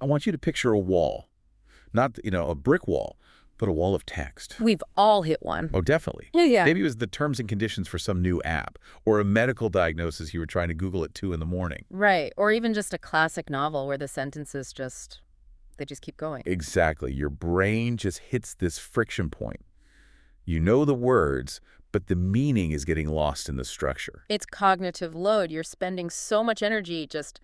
I want you to picture a wall. Not, a brick wall, but a wall of text. We've all hit one. Oh, definitely. Yeah. Maybe it was the terms and conditions for some new app or a medical diagnosis you were trying to Google at 2 in the morning. Right. Or even just a classic novel where the sentences they just keep going. Exactly. Your brain just hits this friction point. You know the words, but the meaning is getting lost in the structure. It's cognitive load. You're spending so much energy just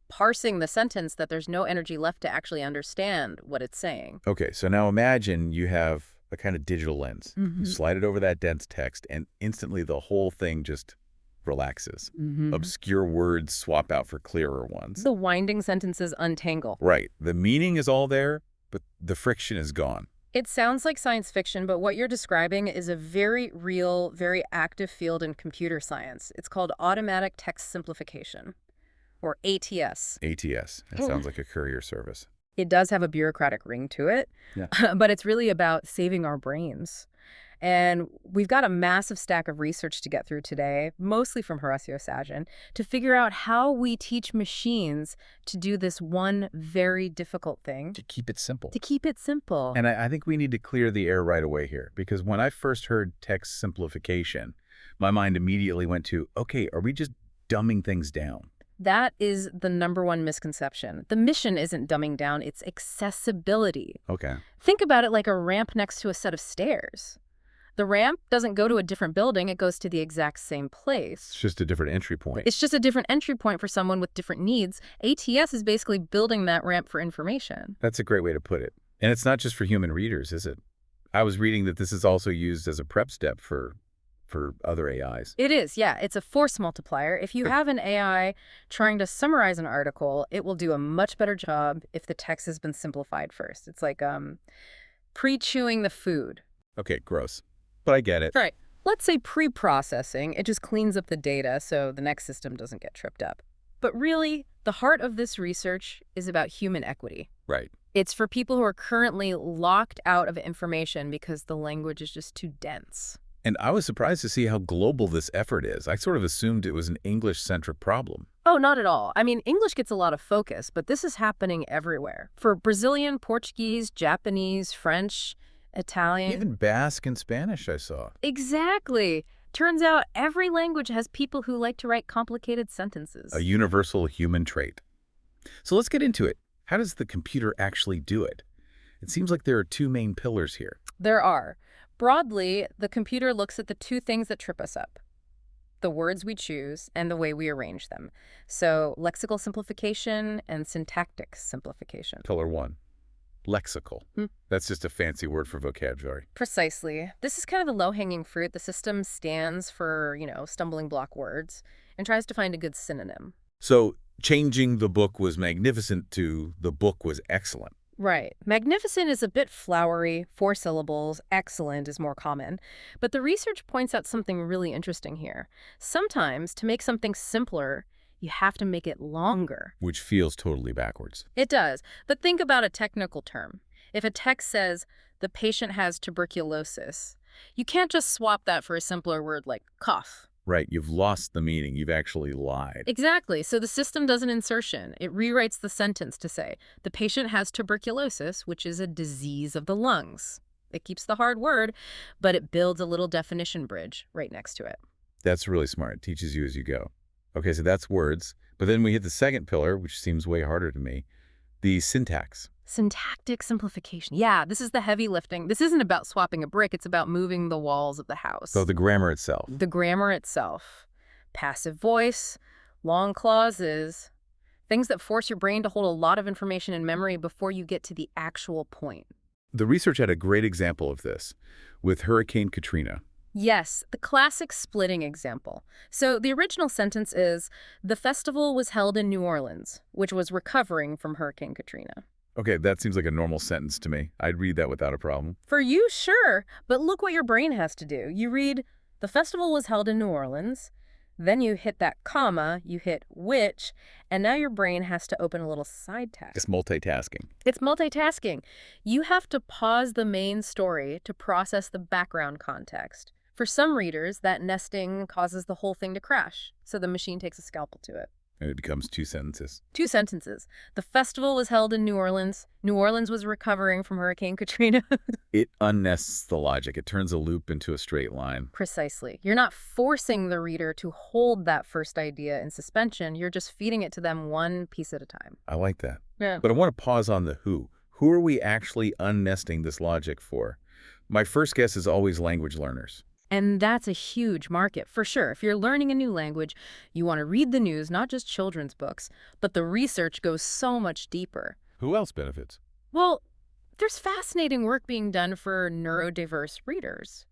parsing the sentence that there's no energy left to actually understand what it's saying. Okay, so now imagine you have a kind of digital lens. Mm-hmm. You slide it over that dense text, and instantly the whole thing just relaxes. Mm-hmm. Obscure words swap out for clearer ones. The winding sentences untangle. Right. The meaning is all there, but the friction is gone. It sounds like science fiction, but what you're describing is a very real, very active field in computer science. It's called automatic text simplification, or ATS. ATS. That sounds like a courier service. It does have a bureaucratic ring to it, Yeah. but it's really about saving our brains. And we've got a massive stack of research to get through today, mostly from Horacio Sajan, to figure out how we teach machines to do this one very difficult thing. To keep it simple. To keep it simple. And I think we need to clear the air right away here, because when I first heard text simplification, my mind immediately went to, okay, are we just dumbing things down? That is the #1 misconception. The mission isn't dumbing down, it's accessibility. Okay. Think about it like a ramp next to a set of stairs. The ramp doesn't go to a different building, it goes to the exact same place. It's just a different entry point. It's just a different entry point for someone with different needs. ATS is basically building that ramp for information. That's a great way to put it. And it's not just for human readers, is it? I was reading that this is also used as a prep step for other AIs. It is, yeah. It's a force multiplier. If you have an AI trying to summarize an article, it will do a much better job if the text has been simplified first. It's like pre-chewing the food. Okay, gross. But I get it. Right. Let's say pre-processing. It just cleans up the data so the next system doesn't get tripped up. But really, the heart of this research is about human equity. Right. It's for people who are currently locked out of information because the language is just too dense. And I was surprised to see how global this effort is. I sort of assumed it was an English-centric problem. Oh, not at all. I mean, English gets a lot of focus, but this is happening everywhere. For Brazilian, Portuguese, Japanese, French, Italian. Even Basque and Spanish I saw. Exactly. Turns out every language has people who like to write complicated sentences. A universal human trait. So let's get into it. How does the computer actually do it? It seems like there are 2 main pillars here. There are. Broadly, the computer looks at the 2 things that trip us up: the words we choose and the way we arrange them. So lexical simplification and syntactic simplification. Pillar 1. Lexical. That's just a fancy word for vocabulary. Precisely. This is kind of the low-hanging fruit. The system stands for, stumbling block words and tries to find a good synonym. So changing the book was magnificent to the book was excellent. Right. Magnificent is a bit flowery, 4 syllables. Excellent is more common. But the research points out something really interesting here. Sometimes, to make something simpler, you have to make it longer. Which feels totally backwards. It does. But think about a technical term. If a text says, the patient has tuberculosis, you can't just swap that for a simpler word like cough. Right, you've lost the meaning. You've actually lied. Exactly. So the system does an insertion. It rewrites the sentence to say, the patient has tuberculosis, which is a disease of the lungs. It keeps the hard word, but it builds a little definition bridge right next to it. That's really smart. It teaches you as you go. Okay, so that's words. But then we hit the second pillar, which seems way harder to me, the syntax. Syntactic simplification. Yeah, this is the heavy lifting. This isn't about swapping a brick. It's about moving the walls of the house. So the grammar itself. The grammar itself. Passive voice, long clauses, things that force your brain to hold a lot of information in memory before you get to the actual point. The research had a great example of this with Hurricane Katrina. Yes, the classic splitting example. So the original sentence is, the festival was held in New Orleans, which was recovering from Hurricane Katrina. Okay, that seems like a normal sentence to me. I'd read that without a problem. For you, sure. But look what your brain has to do. You read, the festival was held in New Orleans. Then you hit that comma, you hit which, and now your brain has to open a little side task. It's multitasking. It's multitasking. You have to pause the main story to process the background context. For some readers, that nesting causes the whole thing to crash, so the machine takes a scalpel to it. And it becomes two sentences. Two sentences. The festival was held in New Orleans. New Orleans was recovering from Hurricane Katrina. It unnests the logic. It turns a loop into a straight line. Precisely. You're not forcing the reader to hold that first idea in suspension. You're just feeding it to them one piece at a time. I like that. Yeah. But I want to pause on the who. Who are we actually unnesting this logic for? My first guess is always language learners. And that's a huge market, for sure. If you're learning a new language, you want to read the news, not just children's books, but the research goes so much deeper. Who else benefits? Well, there's fascinating work being done for neurodiverse readers.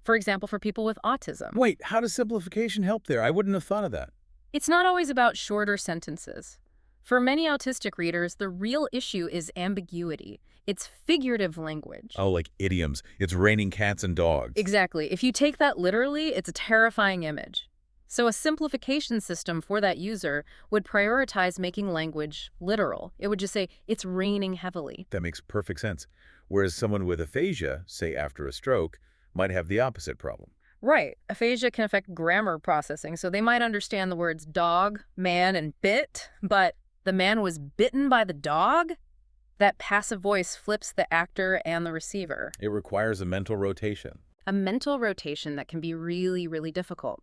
For example, for people with autism. Wait, how does simplification help there? I wouldn't have thought of that. It's not always about shorter sentences. For many autistic readers, the real issue is ambiguity. It's figurative language. Oh, like idioms. It's raining cats and dogs. Exactly. If you take that literally, it's a terrifying image. So a simplification system for that user would prioritize making language literal. It would just say, it's raining heavily. That makes perfect sense. Whereas someone with aphasia, say after a stroke, might have the opposite problem. Right. Aphasia can affect grammar processing, so they might understand the words dog, man, and bit, but the man was bitten by the dog? That passive voice flips the actor and the receiver. It requires a mental rotation. A mental rotation that can be really, really difficult.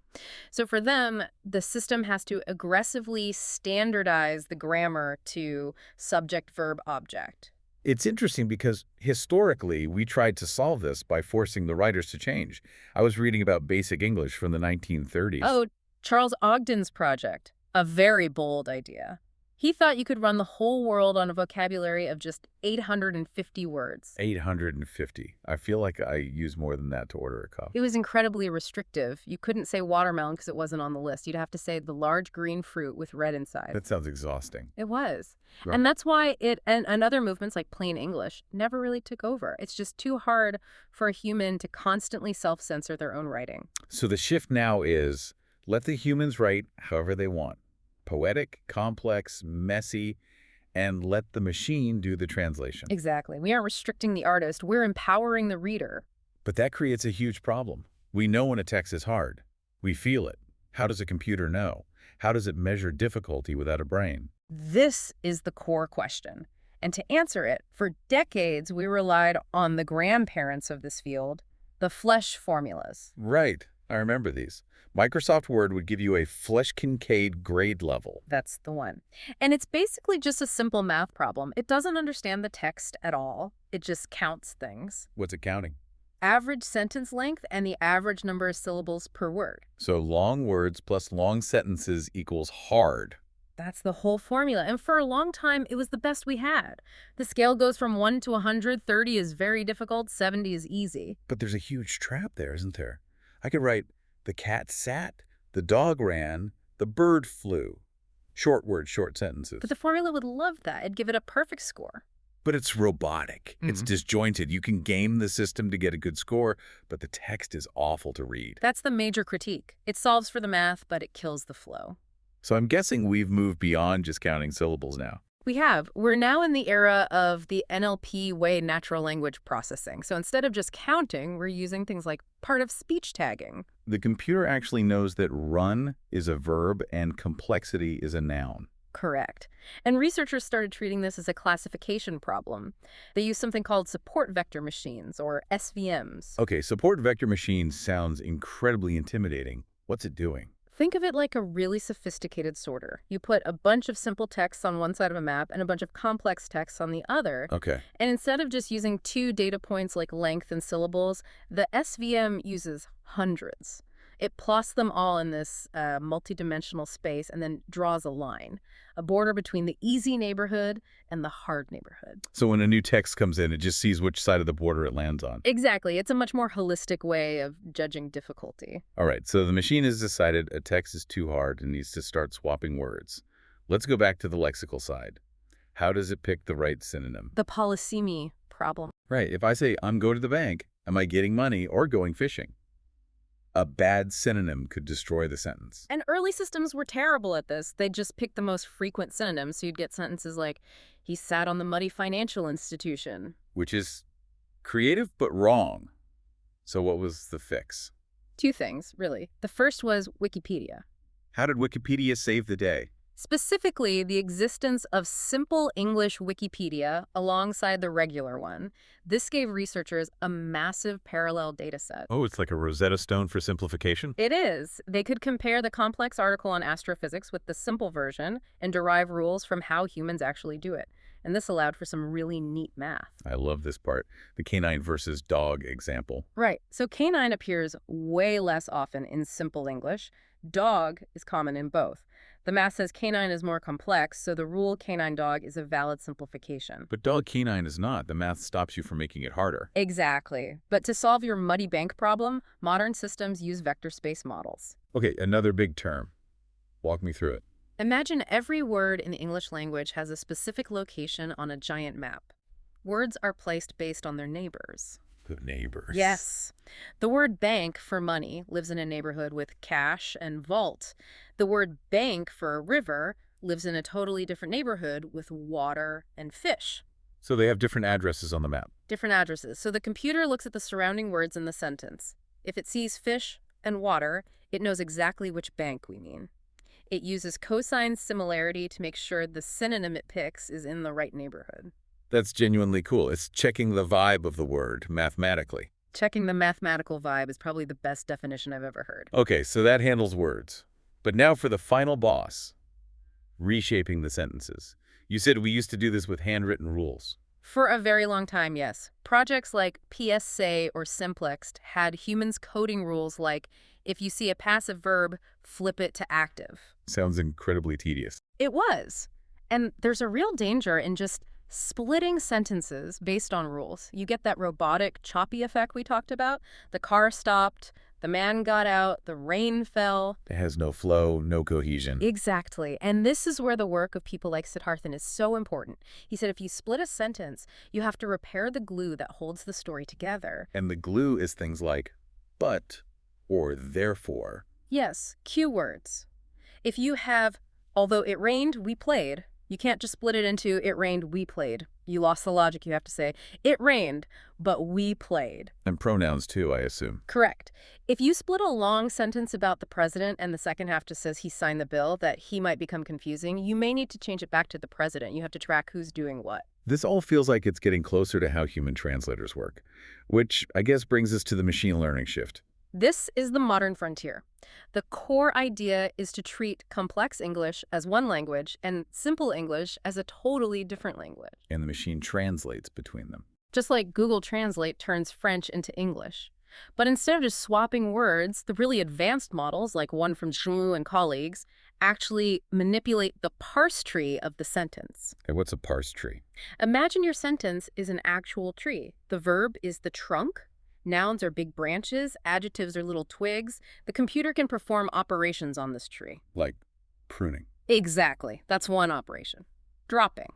So for them, the system has to aggressively standardize the grammar to subject, verb, object. It's interesting because historically, we tried to solve this by forcing the writers to change. I was reading about basic English from the 1930s. Oh, Charles Ogden's project. A very bold idea. He thought you could run the whole world on a vocabulary of just 850 words. 850. I feel like I use more than that to order a cup. It was incredibly restrictive. You couldn't say watermelon because it wasn't on the list. You'd have to say the large green fruit with red inside. That sounds exhausting. It was. Right. And that's why it and other movements like plain English never really took over. It's just too hard for a human to constantly self-censor their own writing. So the shift now is let the humans write however they want. Poetic, complex, messy, and let the machine do the translation. Exactly. We aren't restricting the artist. We're empowering the reader. But that creates a huge problem. We know when a text is hard. We feel it. How does a computer know? How does it measure difficulty without a brain? This is the core question. And to answer it, for decades, we relied on the grandparents of this field, the Flesch formulas. Right. I remember these. Microsoft Word would give you a Flesch-Kincaid grade level. That's the one. And it's basically just a simple math problem. It doesn't understand the text at all. It just counts things. What's it counting? Average sentence length and the average number of syllables per word. So long words plus long sentences equals hard. That's the whole formula. And for a long time, it was the best we had. The scale goes from 1 to 100. 30 is very difficult. 70 is easy. But there's a huge trap there, isn't there? I could write, the cat sat, the dog ran, the bird flew. Short words, short sentences. But the formula would love that. It'd give it a perfect score. But it's robotic. It's disjointed. You can game the system to get a good score, but the text is awful to read. That's the major critique. It solves for the math, but it kills the flow. So I'm guessing we've moved beyond just counting syllables now. We have. We're now in the era of the NLP way, natural language processing. So instead of just counting, we're using things like part of speech tagging. The computer actually knows that run is a verb and complexity is a noun. Correct. And researchers started treating this as a classification problem. They use something called support vector machines, or SVMs. Okay, support vector machines sounds incredibly intimidating. What's it doing? Think of it like a really sophisticated sorter. You put a bunch of simple texts on one side of a map and a bunch of complex texts on the other. Okay. And instead of just using 2 data points like length and syllables, the SVM uses hundreds. It plots them all in this multidimensional space and then draws a line, a border between the easy neighborhood and the hard neighborhood. So when a new text comes in, it just sees which side of the border it lands on. Exactly. It's a much more holistic way of judging difficulty. All right, so the machine has decided a text is too hard and needs to start swapping words. Let's go back to the lexical side. How does it pick the right synonym? The polysemy problem. Right, if I say, I'm going to the bank, am I getting money or going fishing? A bad synonym could destroy the sentence. And early systems were terrible at this. They just picked the most frequent synonyms, so you'd get sentences like, he sat on the muddy financial institution. Which is creative but wrong. So what was the fix? 2 things, really. The first was Wikipedia. How did Wikipedia save the day? Specifically, the existence of simple English Wikipedia alongside the regular one. This gave researchers a massive parallel data set. Oh, it's like a Rosetta Stone for simplification? It is. They could compare the complex article on astrophysics with the simple version and derive rules from how humans actually do it. And this allowed for some really neat math. I love this part. The canine versus dog example. Right. So canine appears way less often in simple English. Dog is common in both. The math says canine is more complex, so the rule canine dog is a valid simplification. But dog canine is not. The math stops you from making it harder. Exactly. But to solve your muddy bank problem, modern systems use vector space models. Okay, another big term. Walk me through it. Imagine every word in the English language has a specific location on a giant map. Words are placed based on their neighbors. The neighbors. Yes. The word bank for money lives in a neighborhood with cash and vault. The word bank for a river lives in a totally different neighborhood with water and fish. So they have different addresses on the map. Different addresses. So the computer looks at the surrounding words in the sentence. If it sees fish and water, it knows exactly which bank we mean. It uses cosine similarity to make sure the synonym it picks is in the right neighborhood. That's genuinely cool. It's checking the vibe of the word mathematically. Checking the mathematical vibe is probably the best definition I've ever heard. Okay, so that handles words. But now for the final boss, reshaping the sentences. You said we used to do this with handwritten rules. For a very long time, yes. Projects like PSSay or Simplexed had humans coding rules like, if you see a passive verb, flip it to active. Sounds incredibly tedious. It was. And there's a real danger in just splitting sentences based on rules. You get that robotic, choppy effect we talked about. The car stopped, the man got out, the rain fell. It has no flow, no cohesion. Exactly. And this is where the work of people like Siddharthan is so important. He said if you split a sentence, you have to repair the glue that holds the story together. And the glue is things like but or therefore. Yes, cue words. If you have, although it rained, we played, you can't just split it into it rained, we played. You lost the logic. You have to say, it rained, but we played. And pronouns too, I assume. Correct. If you split a long sentence about the president and the second half just says he signed the bill, that he might become confusing, you may need to change it back to the president. You have to track who's doing what. This all feels like it's getting closer to how human translators work, which I guess brings us to the machine learning shift. This is the modern frontier. The core idea is to treat complex English as one language and simple English as a totally different language. And the machine translates between them. Just like Google Translate turns French into English. But instead of just swapping words, the really advanced models, like one from Zhu and colleagues, actually manipulate the parse tree of the sentence. Hey, what's a parse tree? Imagine your sentence is an actual tree. The verb is the trunk. Nouns are big branches, adjectives are little twigs. The computer can perform operations on this tree. Like pruning. Exactly. That's one operation. Dropping.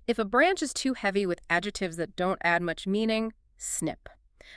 If a branch is too heavy with adjectives that don't add much meaning, snip.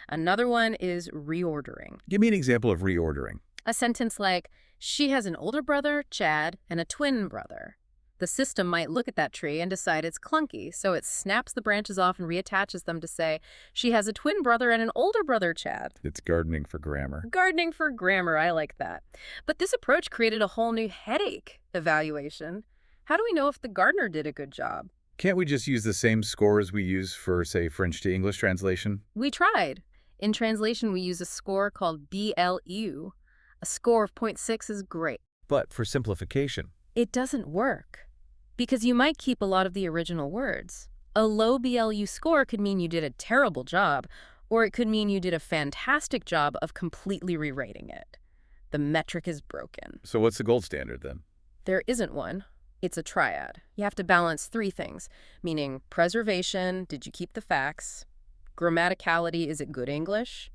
Another one is reordering. Give me an example of reordering. A sentence like, she has an older brother, Chad, and a twin brother. The system might look at that tree and decide it's clunky, so it snaps the branches off and reattaches them to say, she has a twin brother and an older brother, Chad. It's gardening for grammar. Gardening for grammar, I like that. But this approach created a whole new headache evaluation. How do we know if the gardener did a good job? Can't we just use the same scores we use for, say, French to English translation? We tried. In translation, we use a score called BLU. A score of 0.6 is great. But for simplification, it doesn't work. Because you might keep a lot of the original words. A low BLU score could mean you did a terrible job, or it could mean you did a fantastic job of completely rewriting it. The metric is broken. So what's the gold standard then? There isn't one. It's a triad. You have to balance three things, meaning preservation, did you keep the facts? Grammaticality, is it good English?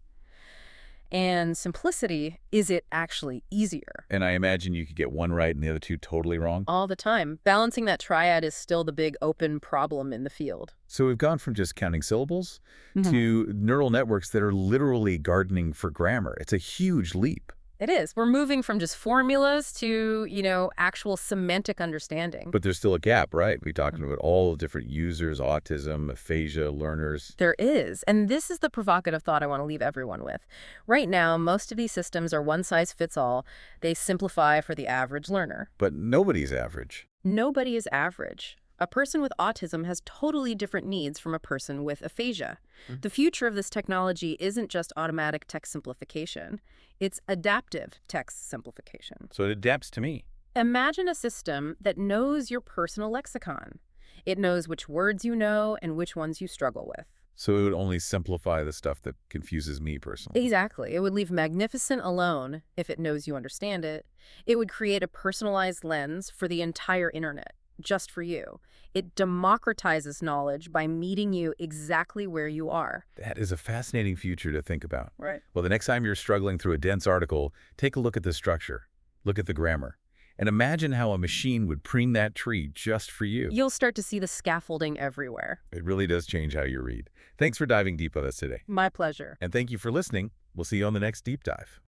And simplicity, is it actually easier? And I imagine you could get one right and the other two totally wrong. All the time. Balancing that triad is still the big open problem in the field. So we've gone from just counting syllables to neural networks that are literally gardening for grammar. It's a huge leap. It is. We're moving from just formulas to, actual semantic understanding. But there's still a gap, right? We're talking about all the different users, autism, aphasia, learners. There is. And this is the provocative thought I want to leave everyone with. Right now, most of these systems are one size fits all. They simplify for the average learner. But nobody's average. Nobody is average. A person with autism has totally different needs from a person with aphasia. The future of this technology isn't just automatic text simplification. It's adaptive text simplification. So it adapts to me. Imagine a system that knows your personal lexicon. It knows which words you know and which ones you struggle with. So it would only simplify the stuff that confuses me personally. Exactly. It would leave magnificent alone if it knows you understand it. It would create a personalized lens for the entire internet, just for you. It democratizes knowledge by meeting you exactly where you are. That is a fascinating future to think about. Right. Well, the next time you're struggling through a dense article, take a look at the structure. Look at the grammar. And imagine how a machine would prune that tree just for you. You'll start to see the scaffolding everywhere. It really does change how you read. Thanks for diving deep with us today. My pleasure. And thank you for listening. We'll see you on the next Deep Dive.